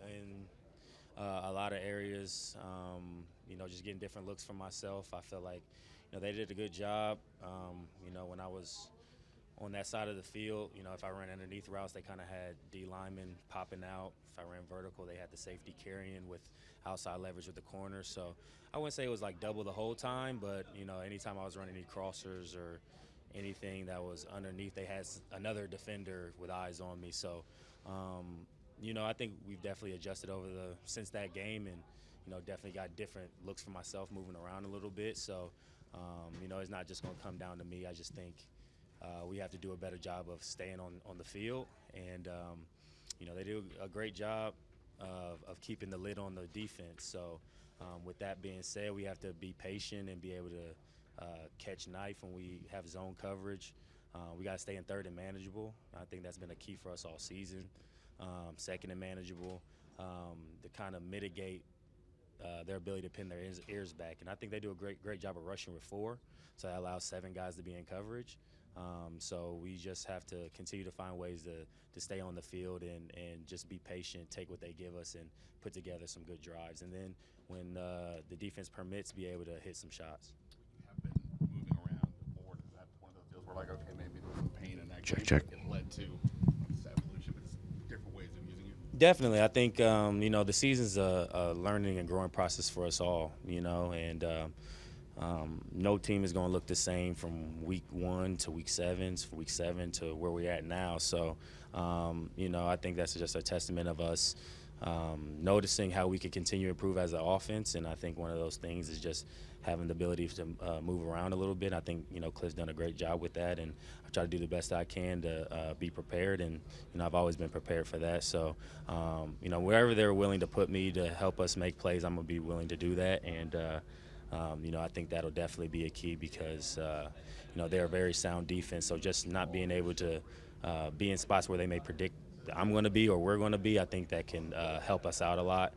in a lot of areas. Just getting different looks for myself. I feel like, they did a good job. When I was on that side of the field, if I ran underneath routes, they kind of had D linemen popping out. If I ran vertical, they had the safety carrying with outside leverage with the corners. So I wouldn't say it was like double the whole time, but, anytime I was running any crossers or anything that was underneath, they had another defender with eyes on me. So, I think we've definitely adjusted since that game, and definitely got different looks for myself, moving around a little bit. So, it's not just going to come down to me. I just think we have to do a better job of staying on the field, and they do a great job of keeping the lid on the defense. So, with that being said, we have to be patient and be able to catch knife when we have zone coverage. We got to stay in third and manageable. I think that's been a key for us all season. Second and manageable, to kind of mitigate their ability to pin their ears back. And I think they do a great job of rushing with 4, so that allows 7 guys to be in coverage. So we just have to continue to find ways to stay on the field and just be patient, take what they give us, and put together some good drives. And then when the defense permits, be able to hit some shots. Have been moving around more. Is that one of those deals where, like, okay, maybe there was some pain in that check. It led to this evolution, but it's different ways of using you? Definitely. I think, the season's a learning and growing process for us all, and no team is going to look the same from week 1 to week 7, from week 7 to where we're at now. So, I think that's just a testament of us noticing how we could continue to improve as an offense. And I think one of those things is just having the ability to move around a little bit. I think, Cliff's done a great job with that, and I try to do the best I can to be prepared. And, I've always been prepared for that. So, wherever they're willing to put me to help us make plays, I'm going to be willing to do that. And, I think that'll definitely be a key because, they're a very sound defense. So just not being able to be in spots where they may predict I'm going to be or we're going to be, I think that can help us out a lot.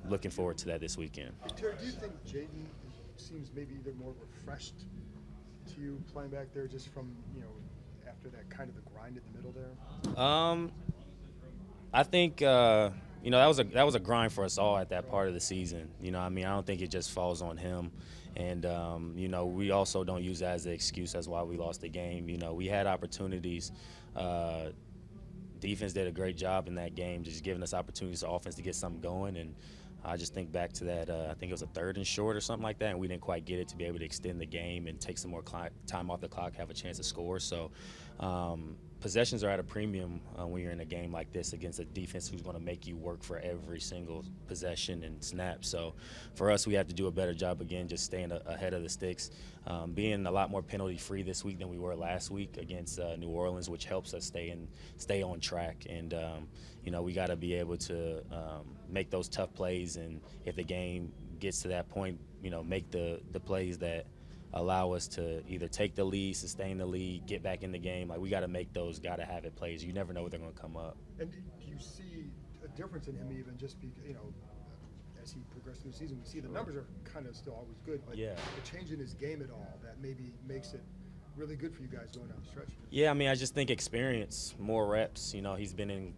Looking forward to that this weekend. Terry, do you think Jaden seems maybe either more refreshed to you playing back there just from, after that kind of the grind in the middle there? I think that was a grind for us all at that part of the season. I don't think it just falls on him. And, we also don't use that as an excuse as why we lost the game. We had opportunities. Defense did a great job in that game, just giving us opportunities for offense to get something going. And I just think back to that, I think it was a 3rd and short or something like that, and we didn't quite get it to be able to extend the game and take some more time off the clock, have a chance to score. So possessions are at a premium when you're in a game like this against a defense who's going to make you work for every single possession and snap. So for us, we have to do a better job again, just staying ahead of the sticks, being a lot more penalty-free this week than we were last week against New Orleans, which helps us stay on track. And we got to be able to make those tough plays, and if the game gets to that point, make the plays that allow us to either take the lead, sustain the lead, get back in the game. Like, we got to make those gotta-have-it plays. You never know what they're going to come up. And do you see a difference in him even just as he progressed through the season? We see the numbers are kind of still always good, but yeah, the change in his game at all that maybe makes it really good for you guys going down the stretch? Yeah, I just think experience, more reps. He's been in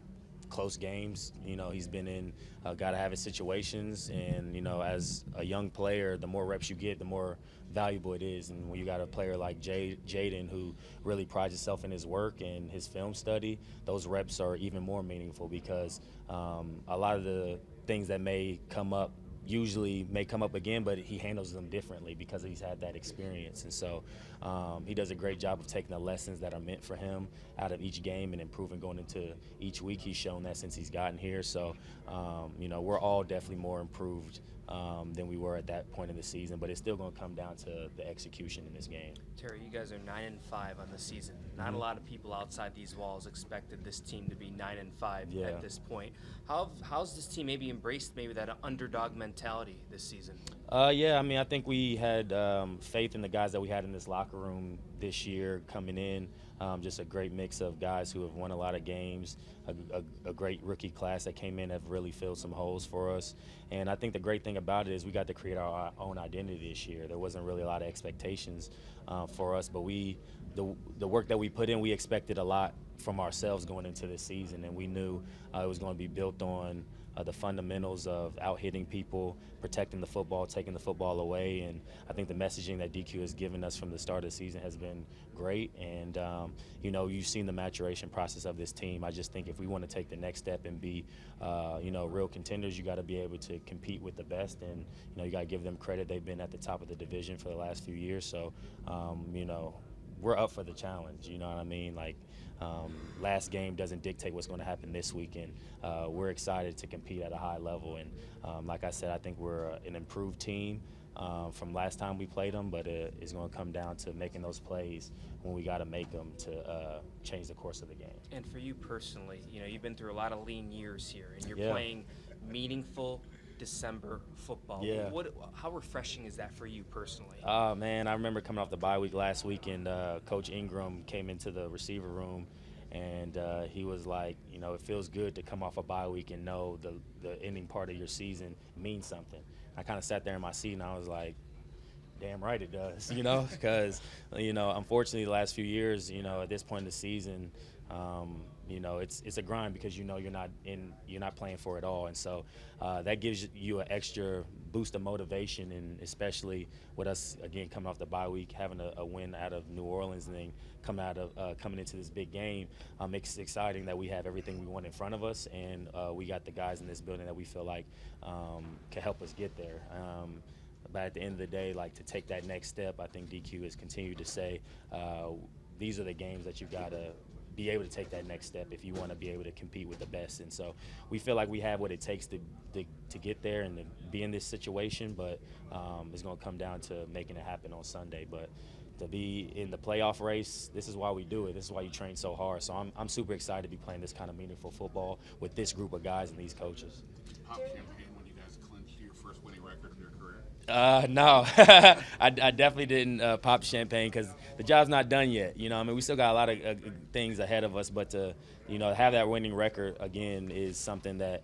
close games. He's been in gotta-have-it situations. And, as a young player, the more reps you get, the more valuable it is. And when you got a player like Jaden who really prides himself in his work and his film study, those reps are even more meaningful because a lot of the things that may come up usually may come up again, but he handles them differently because he's had that experience. And so he does a great job of taking the lessons that are meant for him out of each game and improving going into each week. He's shown that since he's gotten here. So, we're all definitely more improved than we were at that point in the season, but it's still going to come down to the execution in this game. Terry, you guys are 9-5 on the season. Not a lot of people outside these walls expected this team to be 9-5 at this point. How's this team maybe embraced that underdog mentality mentality this season? Yeah, I mean, I think we had faith in the guys that we had in this locker room this year coming in. Just a great mix of guys who have won a lot of games, a great rookie class that came in have really filled some holes for us. And I think the great thing about it is we got to create our own identity this year. There wasn't really a lot of expectations for us, but the work that we put in, we expected a lot from ourselves going into this season, and we knew it was going to be built on the fundamentals of out-hitting people, protecting the football, taking the football away. And I think the messaging that DQ has given us from the start of the season has been great. And, you've seen the maturation process of this team. I just think if we want to take the next step and be, real contenders, you got to be able to compete with the best. And, you got to give them credit. They've been at the top of the division for the last few years. So, we're up for the challenge, you know what I mean? Last game doesn't dictate what's going to happen this weekend. We're excited to compete at a high level, and like I said, I think we're an improved team from last time we played them, but it's going to come down to making those plays when we got to make them to change the course of the game. And for you personally, you've been through a lot of lean years here, and you're Yeah. playing meaningful December football. Yeah. How refreshing is that for you personally? Oh, man, I remember coming off the bye week last week, and Coach Ingram came into the receiver room, and he was like, it feels good to come off a bye week and know the ending part of your season means something. I kind of sat there in my seat, and I was like, damn right it does, because, unfortunately the last few years, at this point in the season, it's a grind because you're not playing for it all, and so that gives you an extra boost of motivation, and especially with us again coming off the bye week, having a win out of New Orleans, and then coming into this big game, it's exciting that we have everything we want in front of us, and we got the guys in this building that we feel like can help us get there. But at the end of the day, to take that next step, I think DQ has continued to say these are the games that you've got to be able to take that next step if you want to be able to compete with the best. And so we feel like we have what it takes to get there and to be in this situation, but it's going to come down to making it happen on Sunday. But to be in the playoff race, this is why we do it. This is why you train so hard. So I'm super excited to be playing this kind of meaningful football with this group of guys and these coaches. Pop champagne when you guys clinched your first winning record of your career? No, I definitely didn't pop champagne because the job's not done yet. We still got a lot of things ahead of us, but to, have that winning record again is something that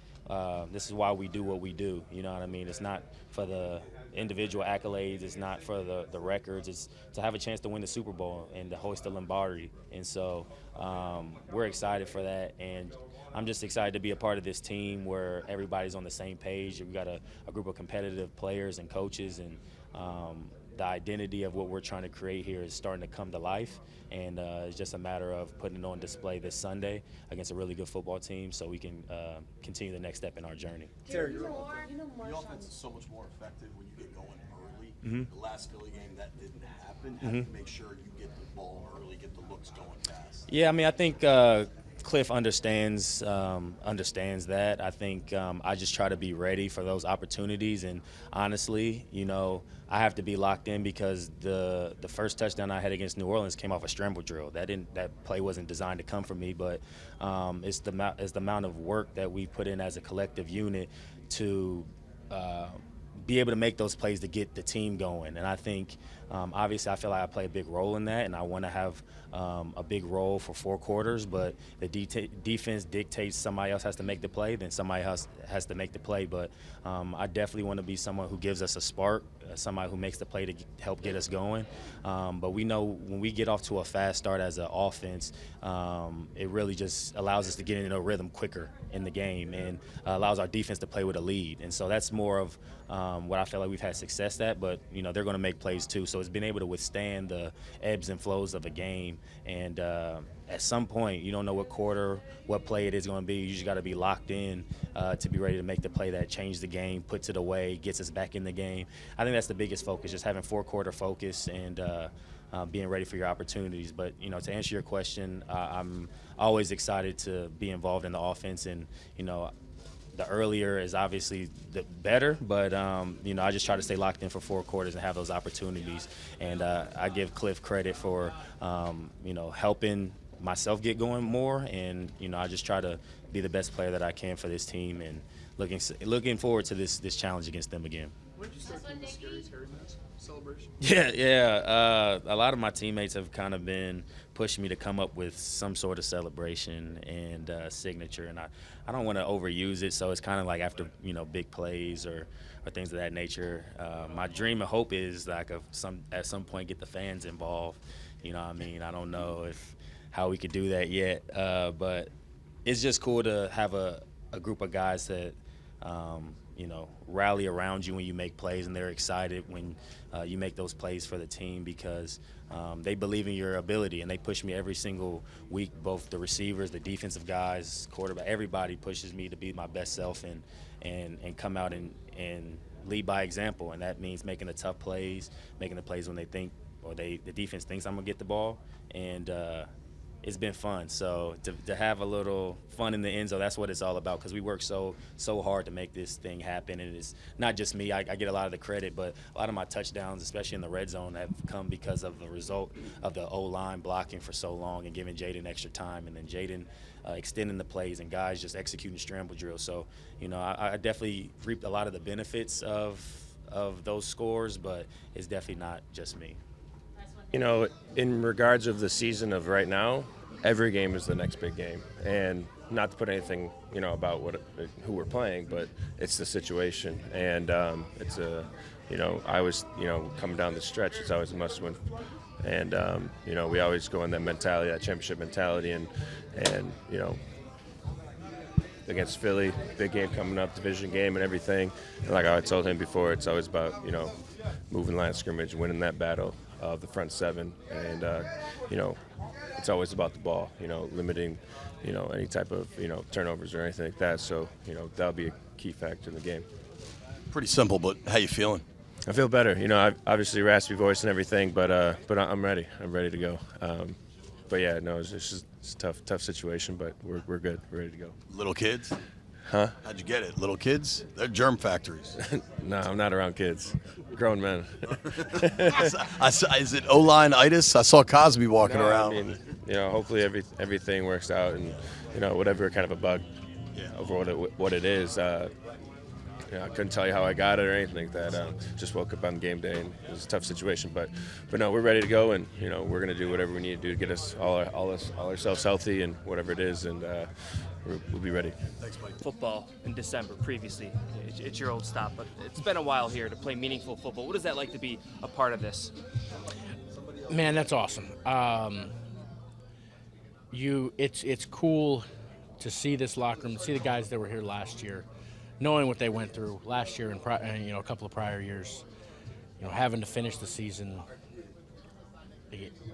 this is why we do what we do. You know what I mean? It's not for the individual accolades. It's not for the records. It's to have a chance to win the Super Bowl and to hoist the Lombardi. And so we're excited for that. And I'm just excited to be a part of this team where everybody's on the same page. We've got a group of competitive players and coaches, and the identity of what we're trying to create here is starting to come to life. And it's just a matter of putting it on display this Sunday against a really good football team so we can continue the next step in our journey. Terry, your offense is so much more effective when you get going early. Mm-hmm. The last Philly game, that didn't happen. How do you make sure you get the ball early, get the looks going fast? Yeah, I think Cliff understands that. I think I just try to be ready for those opportunities. And honestly, I have to be locked in because the first touchdown I had against New Orleans came off a scramble drill. That play wasn't designed to come from me, but it's the amount of work that we put in as a collective unit to be able to make those plays to get the team going. And I think, obviously, I feel like I play a big role in that, and I want to have a big role for 4 quarters, but the defense dictates somebody else has to make the play, then somebody else has to make the play. But I definitely want to be someone who gives us a spark, somebody who makes the play to help get us going. But we know when we get off to a fast start as an offense, it really just allows us to get into a rhythm quicker in the game and allows our defense to play with a lead. And so that's more of what I feel like we've had success at, but they're going to make plays too. So it's been able to withstand the ebbs and flows of a game. And at some point, you don't know what quarter, what play it is going to be. You just got to be locked in to be ready to make the play that changes the game, puts it away, gets us back in the game. I think that's the biggest focus, just having 4-quarter focus and being ready for your opportunities. But, to answer your question, I'm always excited to be involved in the offense. And, the earlier is obviously the better, but, I just try to stay locked in for 4 quarters and have those opportunities. And I give Cliff credit for, helping myself get going more, and I just try to be the best player that I can for this team, and looking forward to this challenge against them again. When did you start doing the scary Terry mask celebration? Yeah. A lot of my teammates have kind of been pushing me to come up with some sort of celebration and signature, and I don't want to overuse it, so it's kind of like after big plays or things of that nature. My dream and hope is like at some point get the fans involved. I don't know how we could do that yet, but it's just cool to have a group of guys that rally around you when you make plays, and they're excited when you make those plays for the team because they believe in your ability, and they push me every single week, both the receivers, the defensive guys, quarterback, everybody pushes me to be my best self and come out and lead by example, and that means making the tough plays, making the plays when they think or the defense thinks I'm going to get the ball, and it's been fun. So to have a little fun in the end zone, that's what it's all about, because we work so hard to make this thing happen. And it's not just me. I get a lot of the credit, but a lot of my touchdowns, especially in the red zone, have come because of the result of the O-line blocking for so long and giving Jaden extra time, and then Jaden extending the plays and guys just executing scramble drills. So, I definitely reaped a lot of the benefits of those scores, but it's definitely not just me. In regards of the season of right now, every game is the next big game. And not to put anything, about who we're playing, but it's the situation. And I was, coming down the stretch, it's always a must-win. And, we always go in that mentality, that championship mentality. And against Philly, big game coming up, division game and everything. And like I told him before, it's always about, moving line of scrimmage, winning that battle of the front seven. And, it's always about the ball, limiting, any type of, turnovers or anything like that. So, that'll be a key factor in the game. Pretty simple, but how you feeling? I feel better. Obviously raspy voice and everything, but I'm ready. I'm ready to go. But yeah, no, it's just a tough situation, but we're good. We're ready to go. Little kids? Huh? How'd you get it? Little kids? They're germ factories. No, I'm not around kids. Grown men. Is it O-line-itis? I saw Cosby walking around. I mean, hopefully everything works out, and whatever kind of a bug over what it is. I couldn't tell you how I got it or anything like that. Just woke up on game day, and it was a tough situation. But no, we're ready to go, and we're going to do whatever we need to do to get us all ourselves healthy and whatever it is, and we'll be ready. Thanks, Mike. Football in December previously. It's your old stop, but it's been a while here to play meaningful football. What is that like to be a part of this? Man, that's awesome. It's cool to see this locker room, to see the guys that were here last year, knowing what they went through last year and a couple of prior years, having to finish the season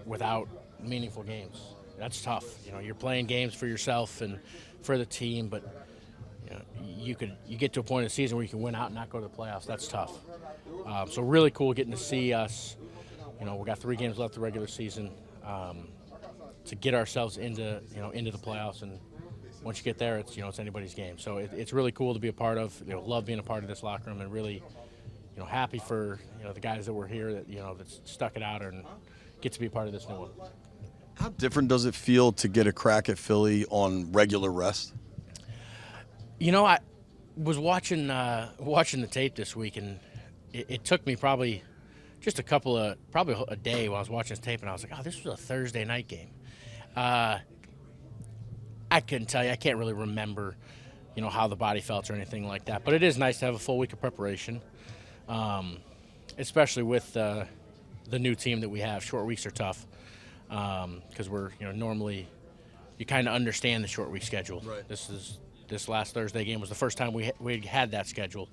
without meaningful games. That's tough. You're playing games for yourself and for the team, but you get to a point in the season where you can win out and not go to the playoffs. That's tough. So really cool getting to see us. We got 3 games left the regular season to get ourselves into the playoffs, and once you get there, it's anybody's game. So it's really cool to be a part of. Love being a part of this locker room, and really, happy for the guys that were here that that stuck it out and get to be a part of this new one. How different does it feel to get a crack at Philly on regular rest? I was watching the tape this week, and it took me probably just a day while I was watching this tape, and I was like, oh, this was a Thursday night game. I couldn't tell you. I can't really remember, how the body felt or anything like that. But it is nice to have a full week of preparation, especially with the new team that we have. Short weeks are tough because we're, normally you kind of understand the short week schedule. Right. This last Thursday game was the first time we had that schedule.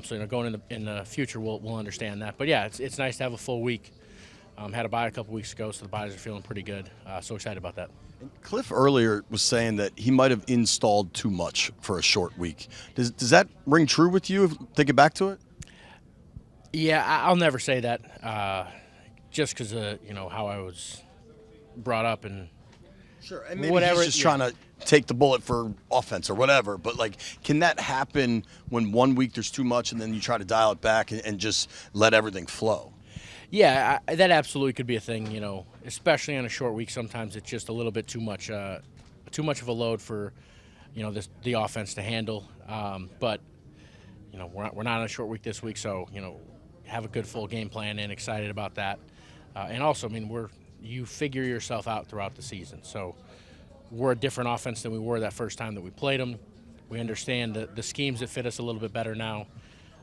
So going in the future, we'll understand that. But yeah, it's nice to have a full week. Had a bye a couple weeks ago, so the bodies are feeling pretty good. So excited about that. Cliff earlier was saying that he might have installed too much for a short week. Does that ring true with you, thinking back to it? Yeah, I'll never say that, just because of how I was brought up and sure. And maybe whatever, he's just trying to take the bullet for offense or whatever. But can that happen when one week there's too much and then you try to dial it back and just let everything flow? Yeah, that absolutely could be a thing. especially on a short week, sometimes it's just a little bit too much of a load for, the offense to handle. But we're not on a short week this week, so have a good full game plan and excited about that. And also, you figure yourself out throughout the season. So we're a different offense than we were that first time that we played them. We understand the schemes that fit us a little bit better now.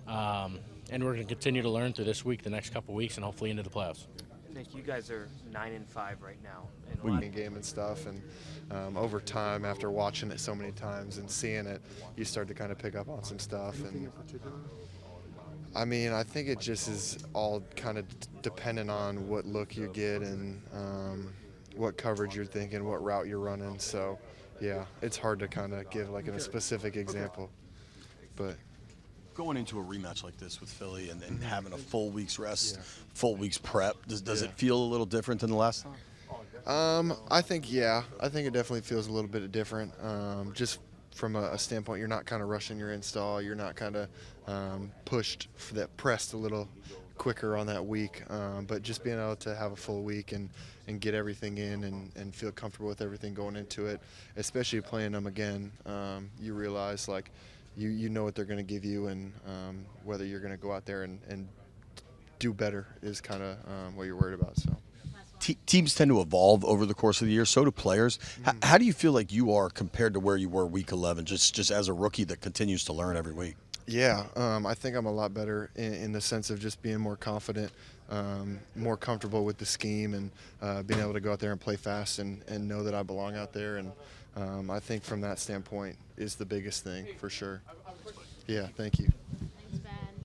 And we're going to continue to learn through this week, the next couple weeks, and hopefully into the playoffs. Nick, you guys are 9-5 right now. Winning game and stuff, and over time, after watching it so many times and seeing it, you start to kind of pick up on some stuff. Anything And in particular? I think it just is all kind of dependent on what look you get and what coverage you're thinking, what route you're running. So, yeah, it's hard to kind of give like a specific example, but. Going into a rematch like this with Philly and having a full week's rest, full week's prep, does it feel a little different than the last time? I think it definitely feels a little bit different. Just from a standpoint, you're not kind of rushing your install. You're not kind of pressed a little quicker on that week. But just being able to have a full week and get everything in and feel comfortable with everything going into it, especially playing them again, you realize like you know what they're going to give you, and whether you're going to go out there and do better is kind of what you're worried about. So. Teams tend to evolve over the course of the year. So do players. How do you feel like you are compared to where you were Week 11, just as a rookie that continues to learn every week? Yeah, I think I'm a lot better in the sense of just being more confident, more comfortable with the scheme, and being able to go out there and play fast and know that I belong out there. And I think from that standpoint is the biggest thing for sure. Yeah, thank you.